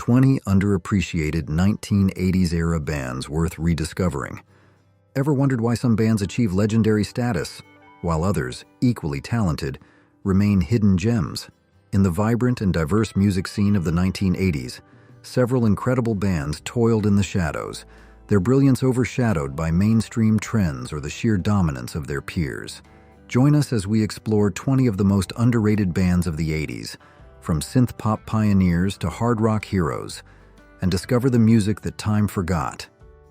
20 underappreciated 1980s-era bands worth rediscovering. Ever wondered why some bands achieve legendary status, while others, equally talented, remain hidden gems? In the vibrant and diverse music scene of the 1980s, several incredible bands toiled in the shadows, their brilliance overshadowed by mainstream trends or the sheer dominance of their peers. Join us as we explore 20 of the most underrated bands of the 80s, from synth-pop pioneers to hard rock heroes, and discover the music that time forgot.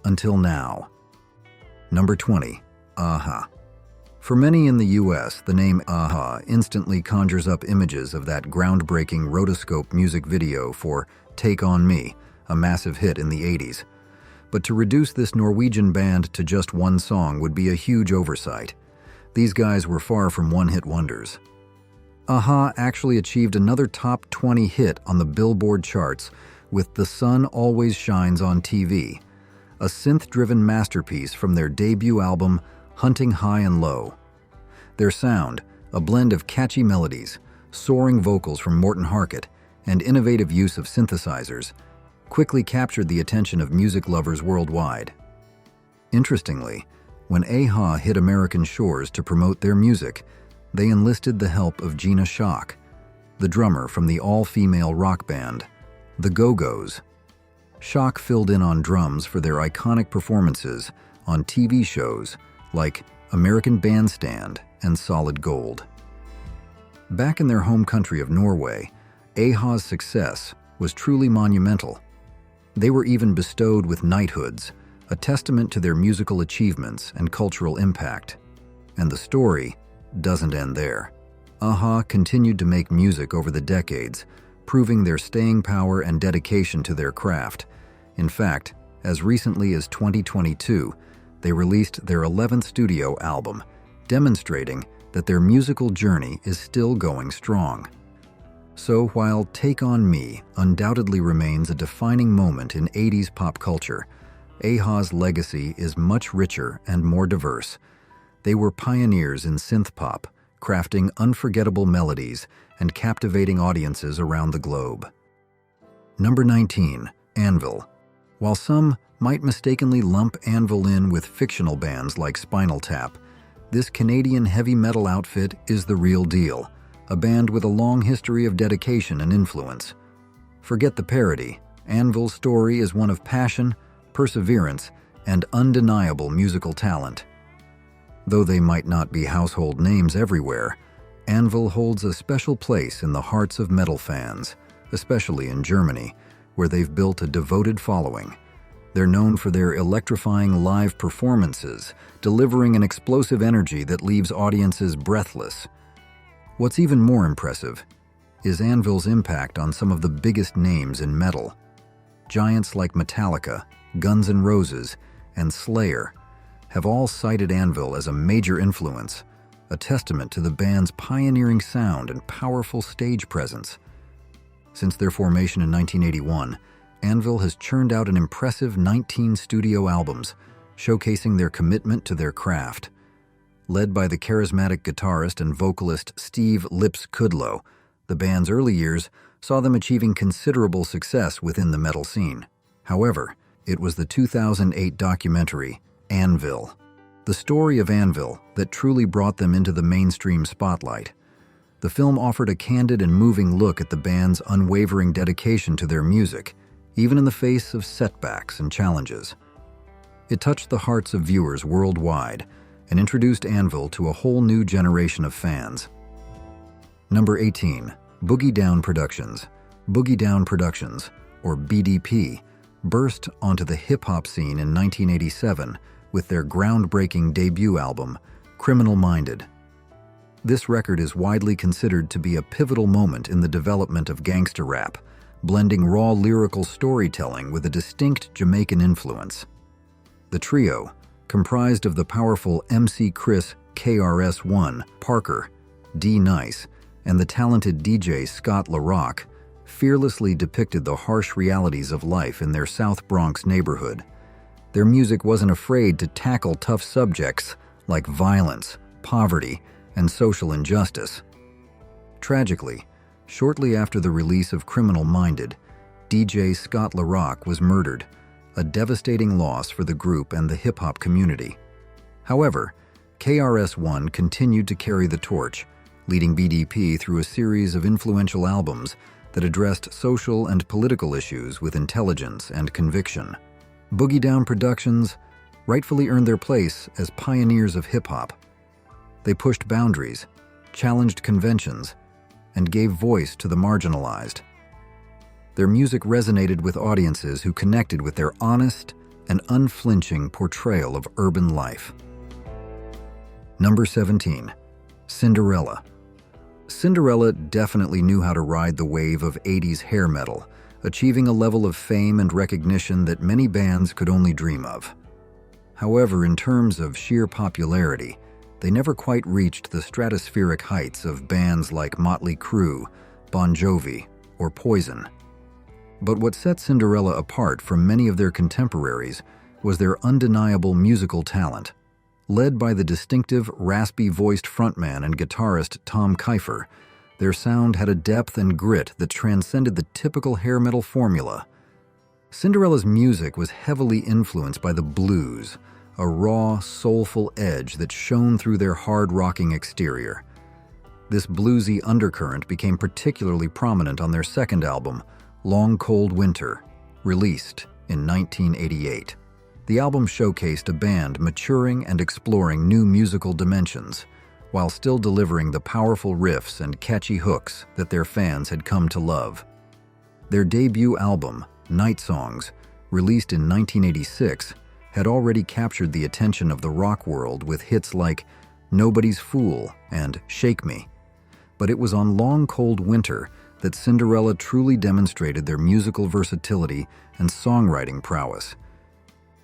Until now. Number 20. A-ha. For many in the US, the name A-ha instantly conjures up images of that groundbreaking rotoscope music video for Take On Me, a massive hit in the 80s. But to reduce this Norwegian band to just one song would be a huge oversight. These guys were far from one-hit wonders. A-ha actually achieved another top 20 hit on the Billboard charts with The Sun Always Shines on TV, a synth-driven masterpiece from their debut album Hunting High and Low. Their sound, a blend of catchy melodies, soaring vocals from Morten Harket, and innovative use of synthesizers, quickly captured the attention of music lovers worldwide. Interestingly, when A-ha hit American shores to promote their music, they enlisted the help of Gina Schock, the drummer from the all-female rock band, the Go-Go's. Schock filled in on drums for their iconic performances on TV shows like American Bandstand and Solid Gold. Back in their home country of Norway, A-ha's success was truly monumental. They were even bestowed with knighthoods, a testament to their musical achievements and cultural impact. And the story doesn't end there. A-ha continued to make music over the decades, proving their staying power and dedication to their craft. In fact, as recently as 2022, they released their 11th studio album, demonstrating that their musical journey is still going strong. So while Take On Me undoubtedly remains a defining moment in 80s pop culture, A-ha's legacy is much richer and more diverse. They were pioneers in synth-pop, crafting unforgettable melodies and captivating audiences around the globe. Number 19. Anvil. While some might mistakenly lump Anvil in with fictional bands like Spinal Tap, this Canadian heavy metal outfit is the real deal, a band with a long history of dedication and influence. Forget the parody. Anvil's story is one of passion, perseverance, and undeniable musical talent. Though they might not be household names everywhere, Anvil holds a special place in the hearts of metal fans, especially in Germany, where they've built a devoted following. They're known for their electrifying live performances, delivering an explosive energy that leaves audiences breathless. What's even more impressive is Anvil's impact on some of the biggest names in metal. Giants like Metallica, Guns N' Roses, and Slayer have all cited Anvil as a major influence, a testament to the band's pioneering sound and powerful stage presence. Since their formation in 1981, Anvil has churned out an impressive 19 studio albums, showcasing their commitment to their craft. Led by the charismatic guitarist and vocalist Steve "Lips" Kudlow, the band's early years saw them achieving considerable success within the metal scene. However, it was the 2008 documentary, Anvil, the story of Anvil, that truly brought them into the mainstream spotlight. The film offered a candid and moving look at the band's unwavering dedication to their music, even in the face of setbacks and challenges. It touched the hearts of viewers worldwide and introduced Anvil to a whole new generation of fans. Number 18. Boogie Down Productions. Boogie Down Productions, or BDP, burst onto the hip-hop scene in 1987 with their groundbreaking debut album, Criminal Minded. This record is widely considered to be a pivotal moment in the development of gangsta rap, blending raw lyrical storytelling with a distinct Jamaican influence. The trio, comprised of the powerful MC Chris KRS-One, Parker, D Nice, and the talented DJ Scott LaRock, fearlessly depicted the harsh realities of life in their South Bronx neighborhood. Their music wasn't afraid to tackle tough subjects like violence, poverty, and social injustice. Tragically, shortly after the release of Criminal Minded, DJ Scott LaRock was murdered, a devastating loss for the group and the hip-hop community. However, KRS-One continued to carry the torch, leading BDP through a series of influential albums that addressed social and political issues with intelligence and conviction. Boogie Down Productions rightfully earned their place as pioneers of hip-hop. They pushed boundaries, challenged conventions, and gave voice to the marginalized. Their music resonated with audiences who connected with their honest and unflinching portrayal of urban life. Number 17. Cinderella. Cinderella definitely knew how to ride the wave of 80s hair metal, achieving a level of fame and recognition that many bands could only dream of. However, in terms of sheer popularity, they never quite reached the stratospheric heights of bands like Motley Crue, Bon Jovi, or Poison. But what set Cinderella apart from many of their contemporaries was their undeniable musical talent. Led by the distinctive, raspy-voiced frontman and guitarist Tom Keifer, their sound had a depth and grit that transcended the typical hair metal formula. Cinderella's music was heavily influenced by the blues, a raw, soulful edge that shone through their hard-rocking exterior. This bluesy undercurrent became particularly prominent on their second album, Long Cold Winter, released in 1988. The album showcased a band maturing and exploring new musical dimensions, while still delivering the powerful riffs and catchy hooks that their fans had come to love. Their debut album, Night Songs, released in 1986, had already captured the attention of the rock world with hits like Nobody's Fool and Shake Me. But it was on Long Cold Winter that Cinderella truly demonstrated their musical versatility and songwriting prowess.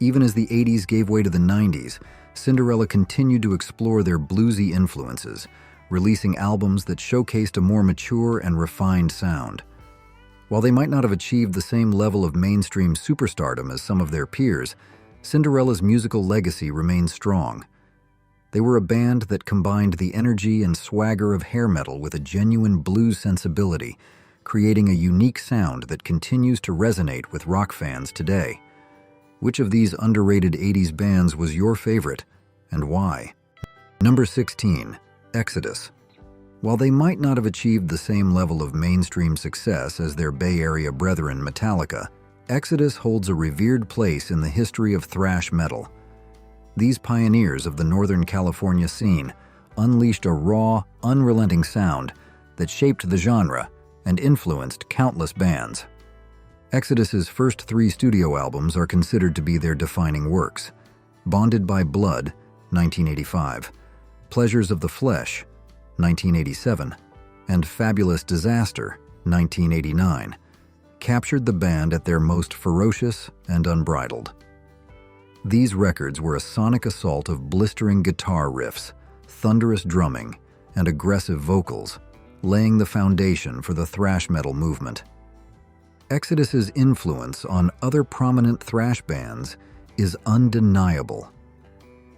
Even as the 80s gave way to the 90s, Cinderella continued to explore their bluesy influences, releasing albums that showcased a more mature and refined sound. While they might not have achieved the same level of mainstream superstardom as some of their peers, Cinderella's musical legacy remains strong. They were a band that combined the energy and swagger of hair metal with a genuine blues sensibility, creating a unique sound that continues to resonate with rock fans today. Which of these underrated 80s bands was your favorite, and why? Number 16. Exodus. While they might not have achieved the same level of mainstream success as their Bay Area brethren Metallica, Exodus holds a revered place in the history of thrash metal. These pioneers of the Northern California scene unleashed a raw, unrelenting sound that shaped the genre and influenced countless bands. Exodus's first 3 studio albums are considered to be their defining works: Bonded by Blood, 1985, Pleasures of the Flesh, 1987, and Fabulous Disaster, 1989, captured the band at their most ferocious and unbridled. These records were a sonic assault of blistering guitar riffs, thunderous drumming, and aggressive vocals, laying the foundation for the thrash metal movement. Exodus's influence on other prominent thrash bands is undeniable.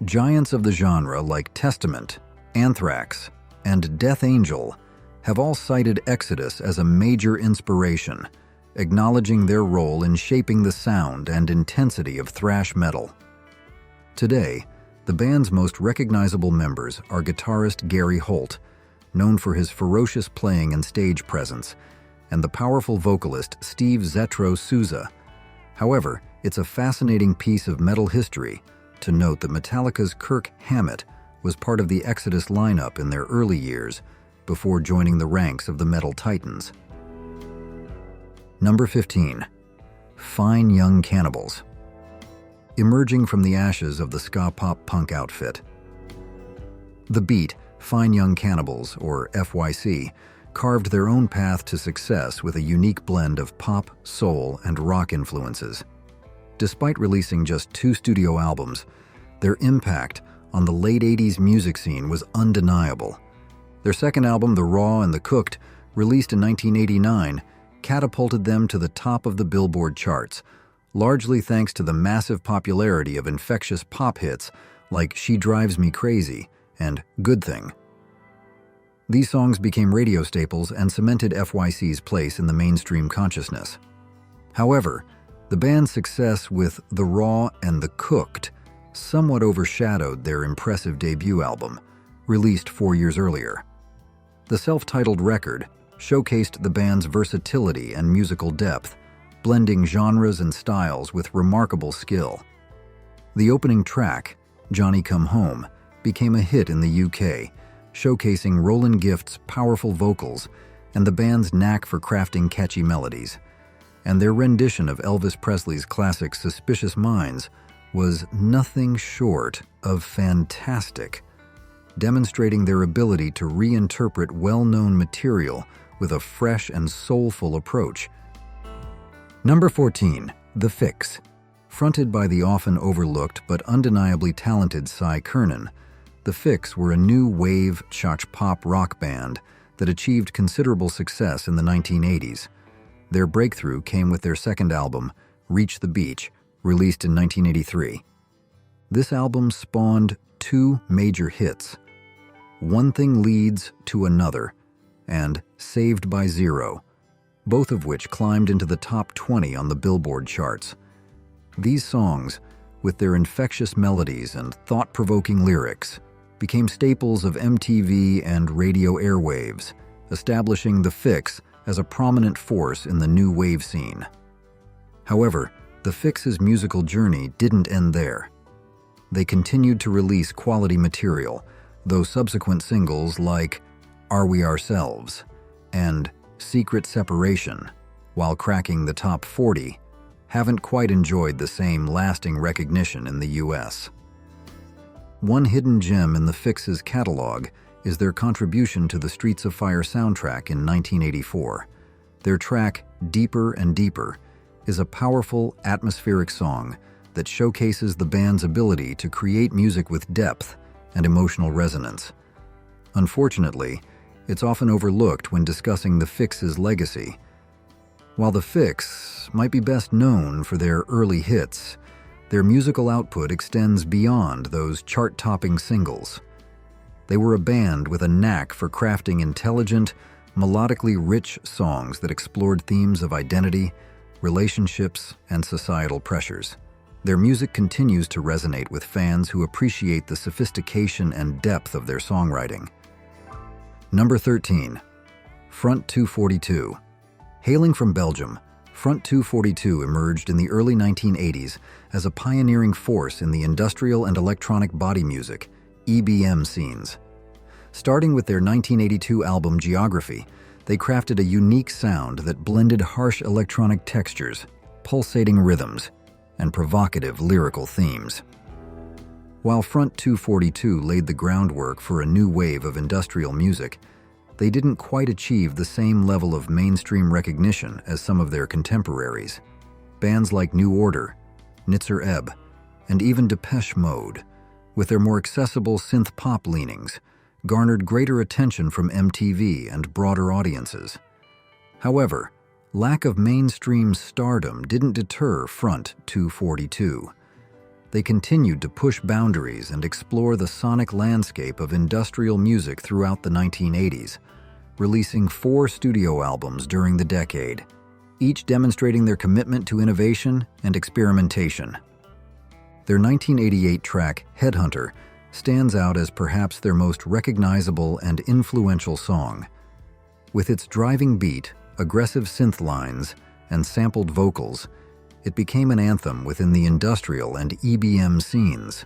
Giants of the genre like Testament, Anthrax, and Death Angel have all cited Exodus as a major inspiration, acknowledging their role in shaping the sound and intensity of thrash metal. Today, the band's most recognizable members are guitarist Gary Holt, known for his ferocious playing and stage presence, and the powerful vocalist Steve Zetro Souza. However, it's a fascinating piece of metal history to note that Metallica's Kirk Hammett was part of the Exodus lineup in their early years before joining the ranks of the Metal Titans. Number 15. Fine Young Cannibals. Emerging from the ashes of the ska pop punk outfit, The Beat, Fine Young Cannibals, or FYC, carved their own path to success with a unique blend of pop, soul, and rock influences. Despite releasing just 2 studio albums, their impact on the late 80s music scene was undeniable. Their second album, The Raw and the Cooked, released in 1989, catapulted them to the top of the Billboard charts, largely thanks to the massive popularity of infectious pop hits like She Drives Me Crazy and Good Thing. These songs became radio staples and cemented FYC's place in the mainstream consciousness. However, the band's success with The Raw and The Cooked somewhat overshadowed their impressive debut album, released 4 years earlier. The self-titled record showcased the band's versatility and musical depth, blending genres and styles with remarkable skill. The opening track, Johnny Come Home, became a hit in the UK, showcasing Roland Gift's powerful vocals and the band's knack for crafting catchy melodies. And their rendition of Elvis Presley's classic Suspicious Minds was nothing short of fantastic, demonstrating their ability to reinterpret well-known material with a fresh and soulful approach. Number 14, The Fixx. Fronted by the often overlooked but undeniably talented Kihn, the Fixx were a new wave pop rock band that achieved considerable success in the 1980s. Their breakthrough came with their second album, Reach the Beach, released in 1983. This album spawned 2 major hits, One Thing Leads to Another and Saved by Zero, both of which climbed into the top 20 on the Billboard charts. These songs, with their infectious melodies and thought-provoking lyrics, became staples of MTV and radio airwaves, establishing the Fixx as a prominent force in the new wave scene. However, the Fixx's musical journey didn't end there. They continued to release quality material, though subsequent singles like Are We Ourselves and Secret Separation, while cracking the top 40, haven't quite enjoyed the same lasting recognition in the US. One hidden gem in the Fixx's catalog is their contribution to the Streets of Fire soundtrack in 1984. Their track, Deeper and Deeper, is a powerful, atmospheric song that showcases the band's ability to create music with depth and emotional resonance. Unfortunately, it's often overlooked when discussing the Fixx's legacy. While the Fixx might be best known for their early hits, their musical output extends beyond those chart-topping singles. They were a band with a knack for crafting intelligent, melodically rich songs that explored themes of identity, relationships, and societal pressures. Their music continues to resonate with fans who appreciate the sophistication and depth of their songwriting. Number 13, Front 242. Hailing from Belgium, Front 242 emerged in the early 1980s as a pioneering force in the industrial and electronic body music, EBM scenes. Starting with their 1982 album Geography, they crafted a unique sound that blended harsh electronic textures, pulsating rhythms, and provocative lyrical themes. While Front 242 laid the groundwork for a new wave of industrial music, they didn't quite achieve the same level of mainstream recognition as some of their contemporaries. Bands like New Order, Nitzer Ebb, and even Depeche Mode, with their more accessible synth-pop leanings, garnered greater attention from MTV and broader audiences. However, lack of mainstream stardom didn't deter Front 242. They continued to push boundaries and explore the sonic landscape of industrial music throughout the 1980s, releasing 4 studio albums during the decade, each demonstrating their commitment to innovation and experimentation. Their 1988 track, Headhunter, stands out as perhaps their most recognizable and influential song. With its driving beat, aggressive synth lines, and sampled vocals, it became an anthem within the industrial and EBM scenes.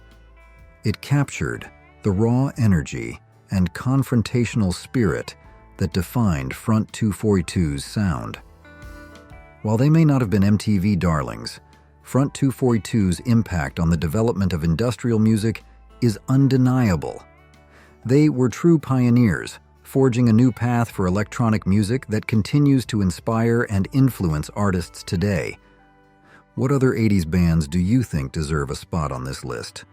It captured the raw energy and confrontational spirit that defined Front 242's sound. While they may not have been MTV darlings, Front 242's impact on the development of industrial music is undeniable. They were true pioneers, forging a new path for electronic music that continues to inspire and influence artists today. What other 80s bands do you think deserve a spot on this list?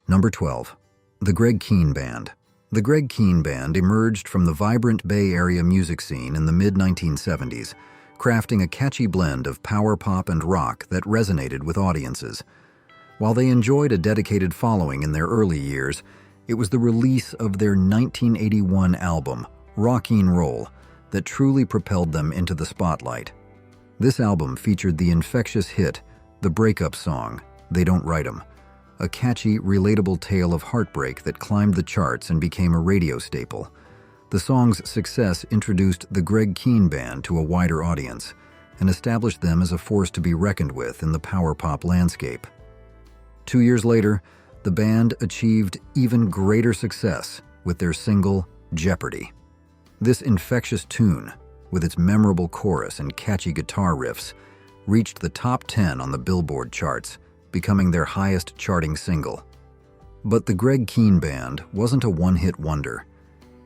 Number 12. The Greg Kihn Band. The Greg Kihn Band emerged from the vibrant Bay Area music scene in the mid-1970s, crafting a catchy blend of power pop and rock that resonated with audiences. While they enjoyed a dedicated following in their early years, it was the release of their 1981 album, Rock'n Roll, that truly propelled them into the spotlight. This album featured the infectious hit, the breakup song, They Don't Write 'Em, a catchy, relatable tale of heartbreak that climbed the charts and became a radio staple. The song's success introduced the Greg Kihn Band to a wider audience and established them as a force to be reckoned with in the power pop landscape. 2 years later, the band achieved even greater success with their single, Jeopardy! This infectious tune, with its memorable chorus and catchy guitar riffs, reached the top 10 on the Billboard charts, becoming their highest charting single. But the Greg Kihn Band wasn't a one-hit wonder.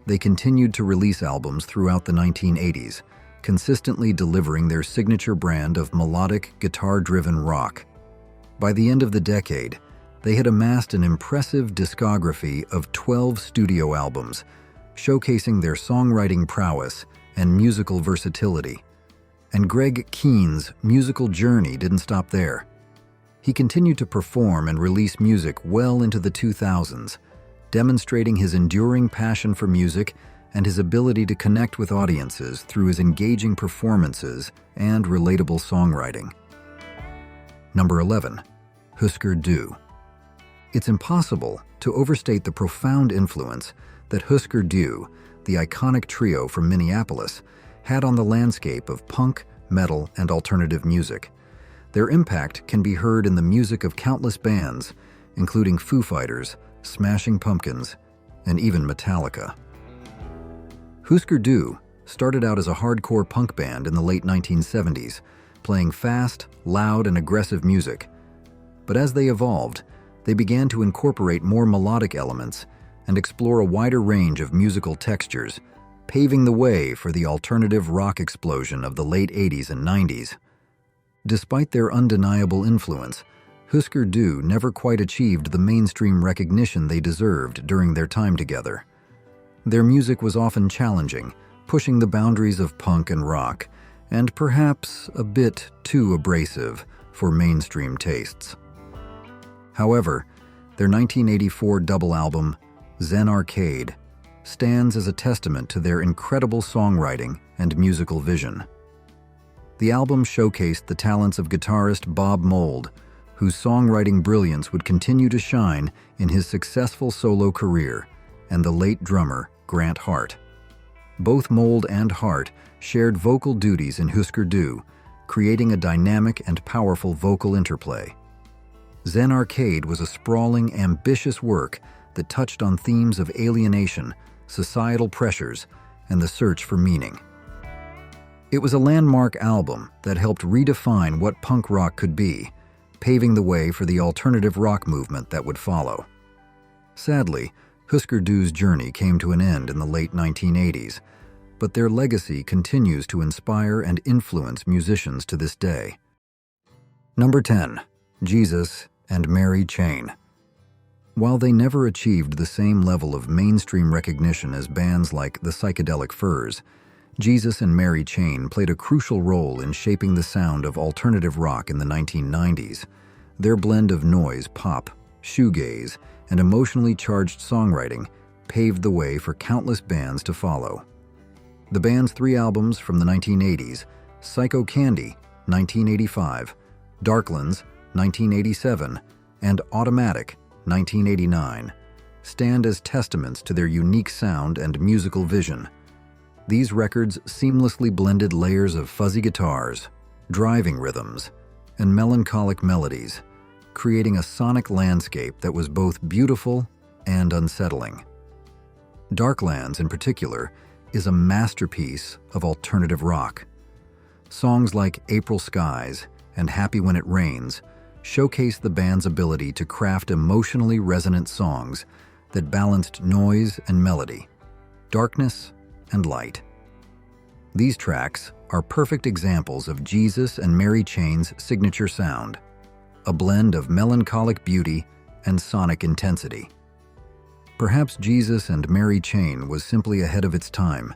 They continued to release albums throughout the 1980s, consistently delivering their signature brand of melodic, guitar-driven rock. By the end of the decade, they had amassed an impressive discography of 12 studio albums, showcasing their songwriting prowess and musical versatility. And Greg Kihn's musical journey didn't stop there. He continued to perform and release music well into the 2000s, demonstrating his enduring passion for music and his ability to connect with audiences through his engaging performances and relatable songwriting. Number 11. Hüsker Dü. It's impossible to overstate the profound influence that Hüsker Dü, the iconic trio from Minneapolis, had on the landscape of punk, metal, and alternative music. Their impact can be heard in the music of countless bands, including Foo Fighters, Smashing Pumpkins, and even Metallica. Hüsker Dü started out as a hardcore punk band in the late 1970s, playing fast, loud, and aggressive music. But as they evolved, they began to incorporate more melodic elements and explore a wider range of musical textures, paving the way for the alternative rock explosion of the late 80s and 90s. Despite their undeniable influence, Hüsker Dü never quite achieved the mainstream recognition they deserved during their time together. Their music was often challenging, pushing the boundaries of punk and rock, and perhaps a bit too abrasive for mainstream tastes. However, their 1984 double album, Zen Arcade, stands as a testament to their incredible songwriting and musical vision. The album showcased the talents of guitarist Bob Mould, whose songwriting brilliance would continue to shine in his successful solo career, and the late drummer Grant Hart. Both Mould and Hart shared vocal duties in Hüsker Dü, creating a dynamic and powerful vocal interplay. Zen Arcade was a sprawling, ambitious work that touched on themes of alienation, societal pressures, and the search for meaning. It was a landmark album that helped redefine what punk rock could be, paving the way for the alternative rock movement that would follow. Sadly, Hüsker Dü's journey came to an end in the late 1980s, but their legacy continues to inspire and influence musicians to this day. Number 10. Jesus and Mary Chain. While they never achieved the same level of mainstream recognition as bands like the Psychedelic Furs, Jesus and Mary Chain played a crucial role in shaping the sound of alternative rock in the 1990s. Their blend of noise, pop, shoegaze, and emotionally charged songwriting paved the way for countless bands to follow. The band's 3 albums from the 1980s, Psycho Candy, 1985, Darklands, 1987, and Automatic, 1989, stand as testaments to their unique sound and musical vision. These records seamlessly blended layers of fuzzy guitars, driving rhythms, and melancholic melodies, creating a sonic landscape that was both beautiful and unsettling. Darklands, in particular, is a masterpiece of alternative rock. Songs like April Skies and Happy When It Rains showcase the band's ability to craft emotionally resonant songs that balanced noise and melody, darkness and light. These tracks are perfect examples of Jesus and Mary Chain's signature sound, a blend of melancholic beauty and sonic intensity. Perhaps Jesus and Mary Chain was simply ahead of its time.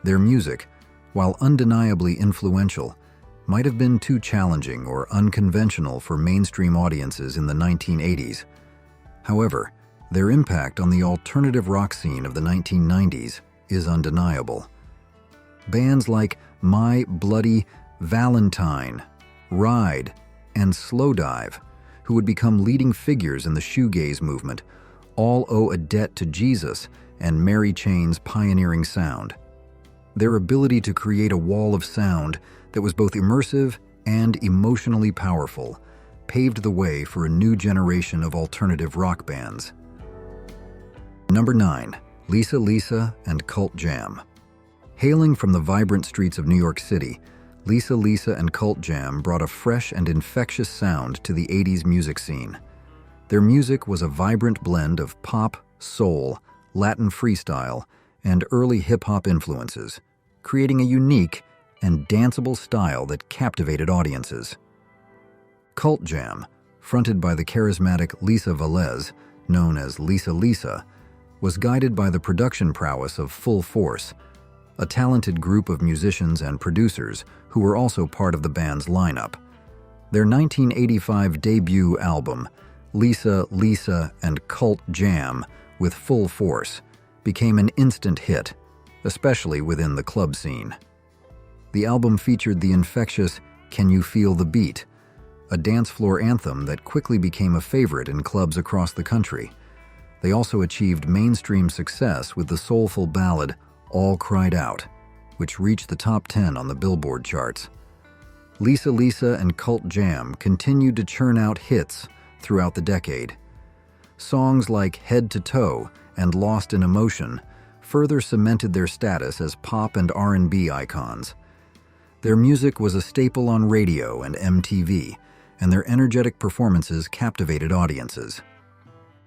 Their music, while undeniably influential, might have been too challenging or unconventional for mainstream audiences in the 1980s. However, their impact on the alternative rock scene of the 1990s is undeniable. Bands like My Bloody Valentine, Ride, and Slowdive, who would become leading figures in the shoegaze movement, all owe a debt to Jesus and Mary Chain's pioneering sound. Their ability to create a wall of sound that was both immersive and emotionally powerful paved the way for a new generation of alternative rock bands. Number 9. Lisa Lisa and Cult Jam. Hailing from the vibrant streets of New York City, Lisa Lisa and Cult Jam brought a fresh and infectious sound to the 80s music scene. Their music was a vibrant blend of pop, soul, Latin freestyle, and early hip-hop influences, creating a unique and danceable style that captivated audiences. Cult Jam, fronted by the charismatic Lisa Velez, known as Lisa Lisa, was guided by the production prowess of Full Force, a talented group of musicians and producers who were also part of the band's lineup. Their 1985 debut album, Lisa Lisa and Cult Jam with Full Force, became an instant hit, especially within the club scene. The album featured the infectious Can You Feel the Beat, a dance floor anthem that quickly became a favorite in clubs across the country. They also achieved mainstream success with the soulful ballad All Cried Out, which reached the top 10 on the Billboard charts. Lisa Lisa and Cult Jam continued to churn out hits throughout the decade. Songs like Head to Toe and Lost in Emotion further cemented their status as pop and R&B icons. Their music was a staple on radio and MTV, and their energetic performances captivated audiences.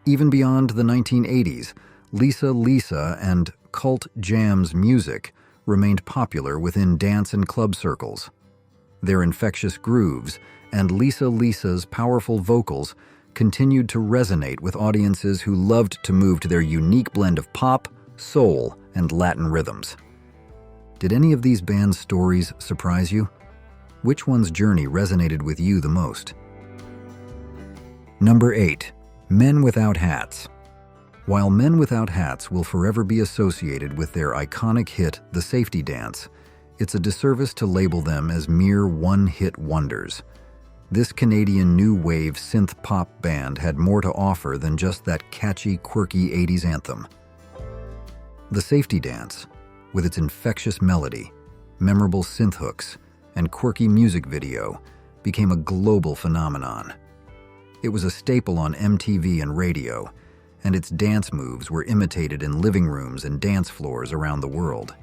Even beyond the 1980s, Lisa Lisa and Cult Jam's music remained popular within dance and club circles. Their infectious grooves and Lisa Lisa's powerful vocals continued to resonate with audiences who loved to move to their unique blend of pop, soul, and Latin rhythms. Did any of these bands' stories surprise you? Which one's journey resonated with you the most? Number 8. Men Without Hats. While Men Without Hats will forever be associated with their iconic hit, The Safety Dance, it's a disservice to label them as mere one-hit wonders. This Canadian new wave synth-pop band had more to offer than just that catchy, quirky 80s anthem. The Safety Dance, with its infectious melody, memorable synth hooks, and quirky music video, became a global phenomenon. It was a staple on MTV and radio, and its dance moves were imitated in living rooms and dance floors around the world.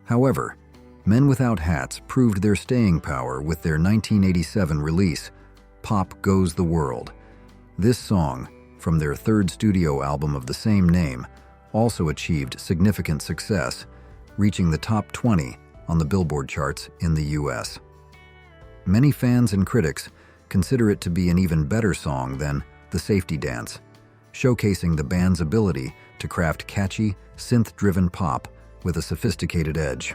However, Men Without Hats proved their staying power with their 1987 release, Pop Goes the World. This song, from their third studio album of the same name, also achieved significant success, reaching the top 20 on the Billboard charts in the US. Many fans and critics consider it to be an even better song than The Safety Dance, showcasing the band's ability to craft catchy, synth-driven pop with a sophisticated edge.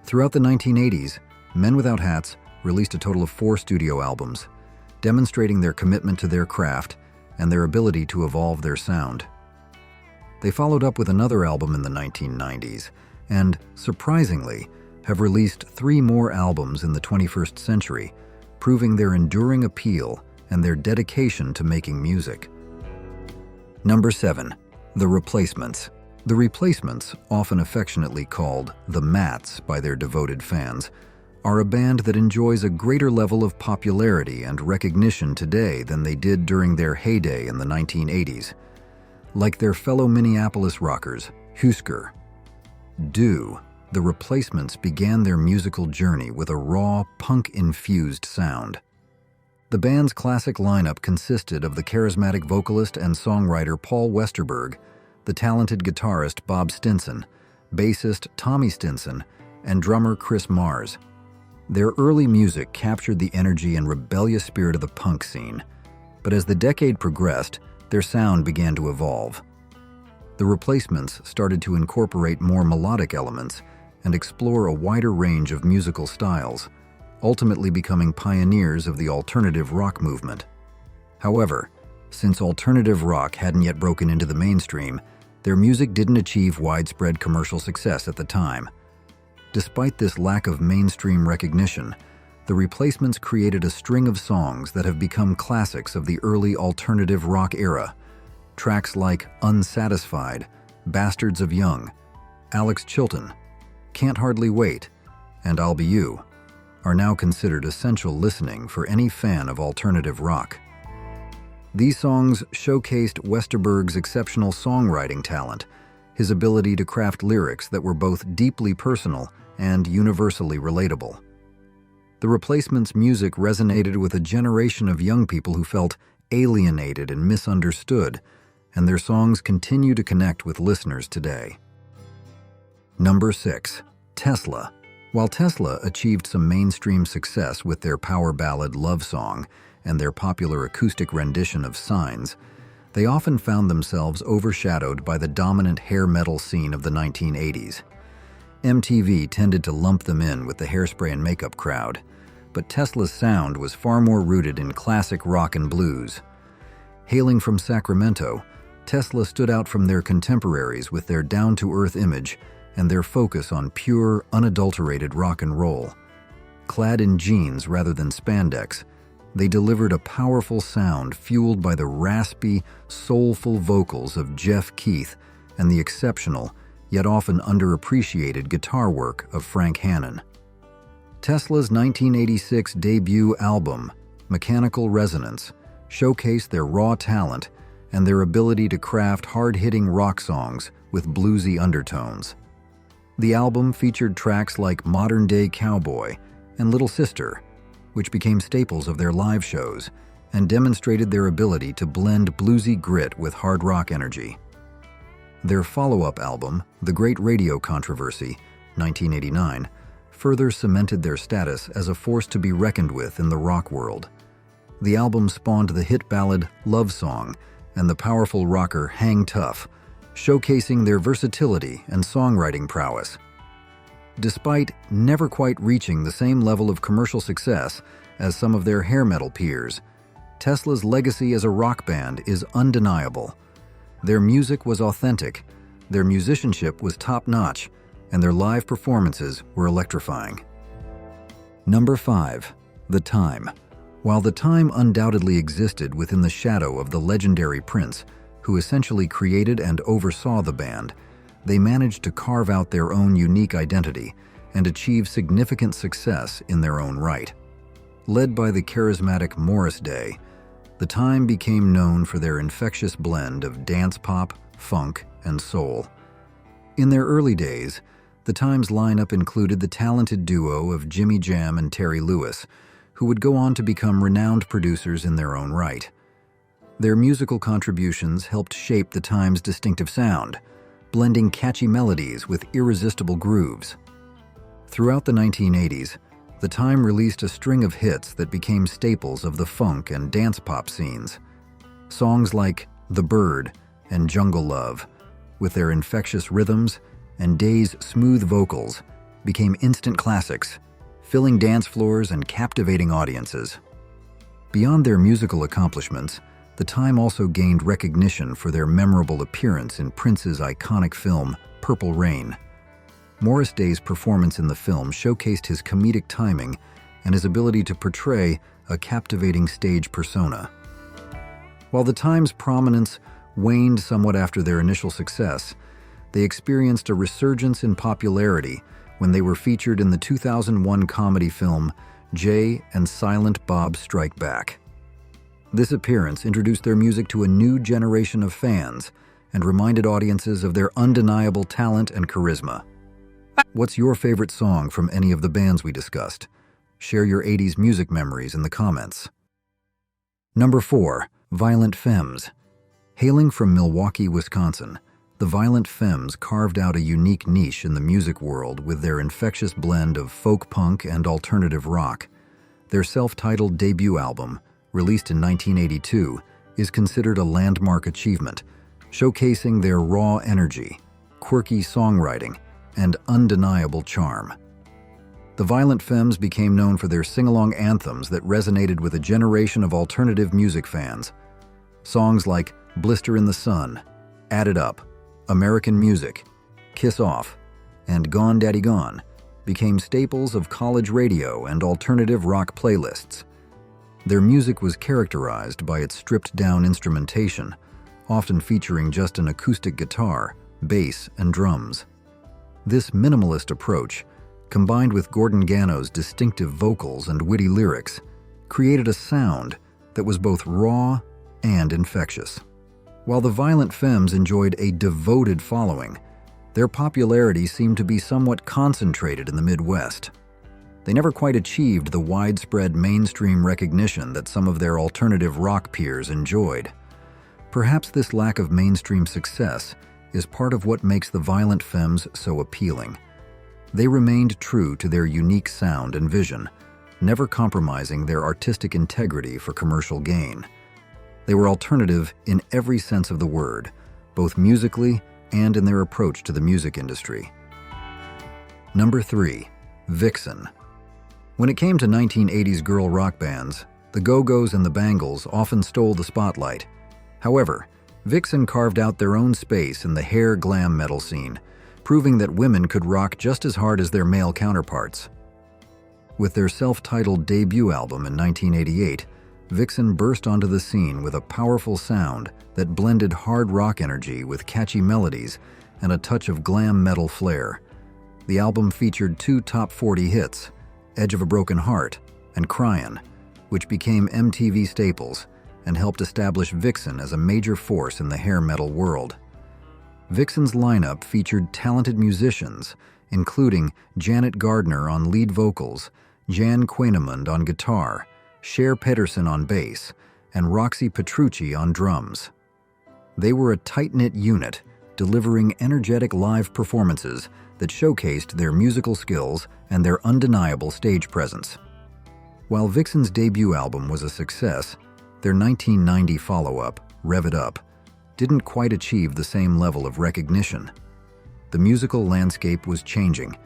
Throughout the 1980s, Men Without Hats released a total of 4 studio albums, demonstrating their commitment to their craft and their ability to evolve their sound. They followed up with another album in the 1990s, and, surprisingly, have released 3 more albums in the 21st century, proving their enduring appeal and their dedication to making music. Number 7. The Replacements. The Replacements, often affectionately called the Mats by their devoted fans, are a band that enjoys a greater level of popularity and recognition today than they did during their heyday in the 1980s. Like their fellow Minneapolis rockers, Hüsker Dü, the Replacements began their musical journey with a raw, punk-infused sound. The band's classic lineup consisted of the charismatic vocalist and songwriter Paul Westerberg, the talented guitarist Bob Stinson, bassist Tommy Stinson, and drummer Chris Mars. Their early music captured the energy and rebellious spirit of the punk scene, but as the decade progressed, their sound began to evolve. The Replacements started to incorporate more melodic elements and explore a wider range of musical styles, ultimately becoming pioneers of the alternative rock movement. However, since alternative rock hadn't yet broken into the mainstream, their music didn't achieve widespread commercial success at the time. Despite this lack of mainstream recognition, the Replacements created a string of songs that have become classics of the early alternative rock era. Tracks like Unsatisfied, Bastards of Young, Alex Chilton, Can't Hardly Wait, and I'll Be You are now considered essential listening for any fan of alternative rock. These songs showcased Westerberg's exceptional songwriting talent, his ability to craft lyrics that were both deeply personal and universally relatable. The Replacements' music resonated with a generation of young people who felt alienated and misunderstood, and their songs continue to connect with listeners today. Number 6. Tesla. While Tesla achieved some mainstream success with their power ballad Love Song and their popular acoustic rendition of Signs, they often found themselves overshadowed by the dominant hair metal scene of the 1980s. MTV tended to lump them in with the hairspray and makeup crowd, but Tesla's sound was far more rooted in classic rock and blues. Hailing from Sacramento, Tesla stood out from their contemporaries with their down-to-earth image and their focus on pure, unadulterated rock and roll. Clad in jeans rather than spandex, they delivered a powerful sound fueled by the raspy, soulful vocals of Jeff Keith and the exceptional, yet often underappreciated guitar work of Frank Hannon. Tesla's 1986 debut album, Mechanical Resonance, showcased their raw talent and their ability to craft hard-hitting rock songs with bluesy undertones. The album featured tracks like Modern Day Cowboy and Little Sister, which became staples of their live shows and demonstrated their ability to blend bluesy grit with hard rock energy. Their follow-up album, The Great Radio Controversy, 1989, further cemented their status as a force to be reckoned with in the rock world. The album spawned the hit ballad Love Song and the powerful rocker Hang Tough, showcasing their versatility and songwriting prowess. Despite never quite reaching the same level of commercial success as some of their hair metal peers, Tesla's legacy as a rock band is undeniable. Their music was authentic, their musicianship was top-notch, and their live performances were electrifying. Number 5. The Time. While The Time undoubtedly existed within the shadow of the legendary Prince, who essentially created and oversaw the band, they managed to carve out their own unique identity and achieve significant success in their own right. Led by the charismatic Morris Day, The Time became known for their infectious blend of dance pop, funk, and soul. In their early days, The Time's lineup included the talented duo of Jimmy Jam and Terry Lewis, who would go on to become renowned producers in their own right. Their musical contributions helped shape The Time's distinctive sound, blending catchy melodies with irresistible grooves. Throughout the 1980s, The Time released a string of hits that became staples of the funk and dance pop scenes. Songs like The Bird and Jungle Love, with their infectious rhythms and Day's smooth vocals, became instant classics, filling dance floors and captivating audiences. Beyond their musical accomplishments, The Time also gained recognition for their memorable appearance in Prince's iconic film, Purple Rain. Morris Day's performance in the film showcased his comedic timing and his ability to portray a captivating stage persona. While The Time's prominence waned somewhat after their initial success, they experienced a resurgence in popularity when they were featured in the 2001 comedy film Jay and Silent Bob Strike Back. This appearance introduced their music to a new generation of fans and reminded audiences of their undeniable talent and charisma. What's your favorite song from any of the bands we discussed? Share your 80s music memories in the comments. Number 4. Violent Femmes. Hailing from Milwaukee, Wisconsin, the Violent Femmes carved out a unique niche in the music world with their infectious blend of folk punk and alternative rock. Their self-titled debut album, released in 1982, is considered a landmark achievement, showcasing their raw energy, quirky songwriting, and undeniable charm. The Violent Femmes became known for their sing-along anthems that resonated with a generation of alternative music fans. Songs like Blister in the Sun, Add It Up, American Music, Kiss Off, and Gone Daddy Gone became staples of college radio and alternative rock playlists. Their music was characterized by its stripped-down instrumentation, often featuring just an acoustic guitar, bass, and drums. This minimalist approach, combined with Gordon Gano's distinctive vocals and witty lyrics, created a sound that was both raw and infectious. While the violent Femmes enjoyed a devoted following, their popularity seemed to be somewhat concentrated in the Midwest. They never quite achieved the widespread mainstream recognition that some of their alternative rock peers enjoyed. Perhaps this lack of mainstream success is part of what makes the violent Femmes so appealing. They remained true to their unique sound and vision, never compromising their artistic integrity for commercial gain. They were alternative in every sense of the word, both musically and in their approach to the music industry. Number 3. Vixen. When it came to 1980s girl rock bands, the Go-Go's and the Bangles often stole the spotlight. However, Vixen carved out their own space in the hair glam metal scene, proving that women could rock just as hard as their male counterparts. With their self-titled debut album in 1988, Vixen burst onto the scene with a powerful sound that blended hard rock energy with catchy melodies and a touch of glam metal flair. The album featured 2 top 40 hits, Edge of a Broken Heart and Cryin', which became MTV staples and helped establish Vixen as a major force in the hair metal world. Vixen's lineup featured talented musicians, including Janet Gardner on lead vocals, Jan Quanemund on guitar, Cher Pedersen on bass, and Roxy Petrucci on drums. They were a tight-knit unit, delivering energetic live performances that showcased their musical skills and their undeniable stage presence. While Vixen's debut album was a success, their 1990 follow-up, Rev It Up, didn't quite achieve the same level of recognition. The musical landscape was changing,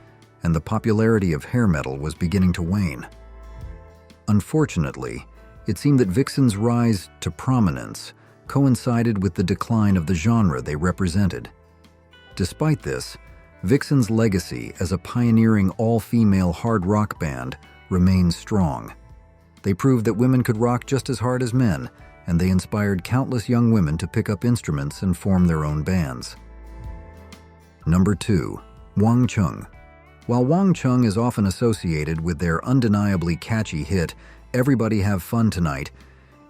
and the popularity of hair metal was beginning to wane. Unfortunately, it seemed that Vixen's rise to prominence coincided with the decline of the genre they represented. Despite this, Vixen's legacy as a pioneering all-female hard rock band remains strong. They proved that women could rock just as hard as men, and they inspired countless young women to pick up instruments and form their own bands. Number 2. Wang Chung. While Wang Chung is often associated with their undeniably catchy hit, Everybody Have Fun Tonight,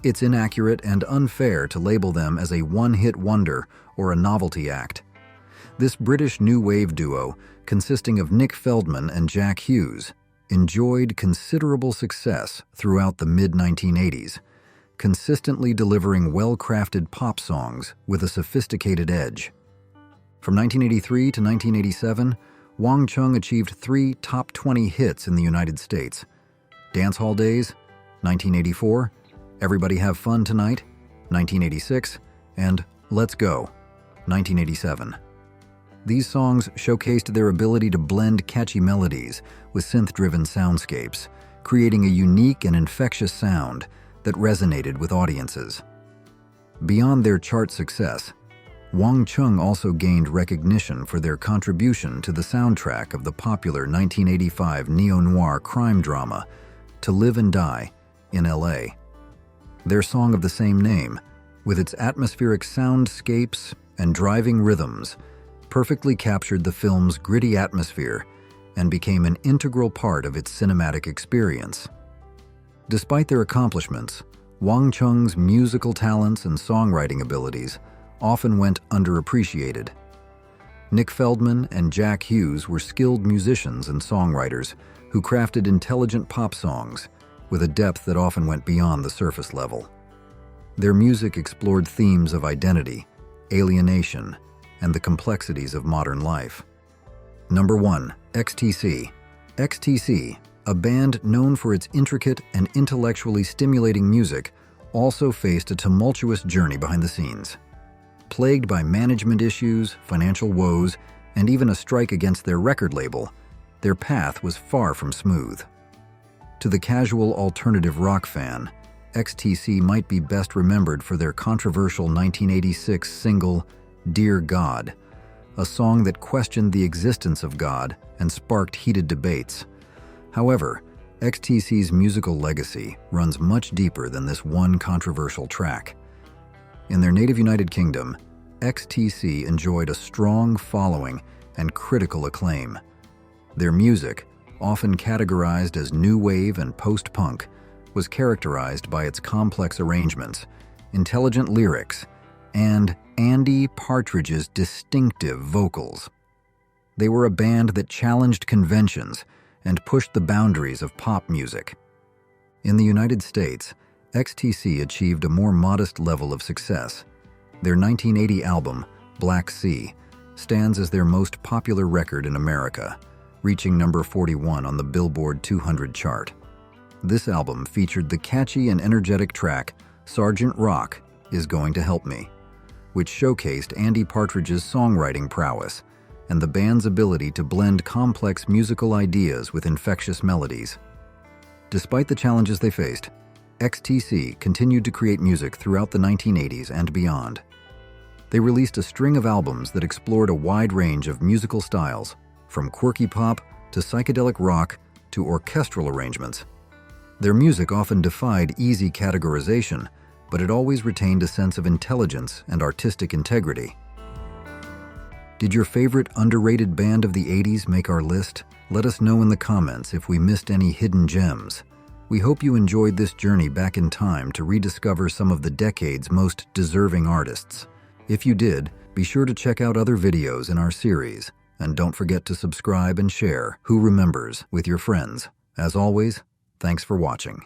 it's inaccurate and unfair to label them as a one-hit wonder or a novelty act. This British new wave duo, consisting of Nick Feldman and Jack Hughes, enjoyed considerable success throughout the mid-1980s, consistently delivering well-crafted pop songs with a sophisticated edge. From 1983 to 1987, Wang Chung achieved 3 top 20 hits in the United States: Dance Hall Days, 1984, Everybody Have Fun Tonight, 1986, and Let's Go, 1987. These songs showcased their ability to blend catchy melodies with synth-driven soundscapes, creating a unique and infectious sound that resonated with audiences. Beyond their chart success, Wang Chung also gained recognition for their contribution to the soundtrack of the popular 1985 neo-noir crime drama, To Live and Die in L.A. Their song of the same name, with its atmospheric soundscapes and driving rhythms, perfectly captured the film's gritty atmosphere and became an integral part of its cinematic experience. Despite their accomplishments, Wang Chung's musical talents and songwriting abilities often went underappreciated. Nick Feldman and Jack Hughes were skilled musicians and songwriters who crafted intelligent pop songs with a depth that often went beyond the surface level. Their music explored themes of identity, alienation, and the complexities of modern life. Number 1. XTC. XTC, a band known for its intricate and intellectually stimulating music, also faced a tumultuous journey behind the scenes. Plagued by management issues, financial woes, and even a strike against their record label, their path was far from smooth. To the casual alternative rock fan, XTC might be best remembered for their controversial 1986 single, Dear God, a song that questioned the existence of God and sparked heated debates. However, XTC's musical legacy runs much deeper than this one controversial track. In their native United Kingdom, XTC enjoyed a strong following and critical acclaim. Their music, often categorized as new wave and post-punk, was characterized by its complex arrangements, intelligent lyrics, and Andy Partridge's distinctive vocals. They were a band that challenged conventions and pushed the boundaries of pop music. In the United States, XTC achieved a more modest level of success. Their 1980 album, Black Sea, stands as their most popular record in America, reaching number 41 on the Billboard 200 chart. This album featured the catchy and energetic track, Sergeant Rock is Going to Help Me, which showcased Andy Partridge's songwriting prowess and the band's ability to blend complex musical ideas with infectious melodies. Despite the challenges they faced, XTC continued to create music throughout the 1980s and beyond. They released a string of albums that explored a wide range of musical styles, from quirky pop to psychedelic rock to orchestral arrangements. Their music often defied easy categorization, but it always retained a sense of intelligence and artistic integrity. Did your favorite underrated band of the 80s make our list? Let us know in the comments if we missed any hidden gems. We hope you enjoyed this journey back in time to rediscover some of the decade's most deserving artists. If you did, be sure to check out other videos in our series, and don't forget to subscribe and share Who Remembers with your friends. As always, thanks for watching.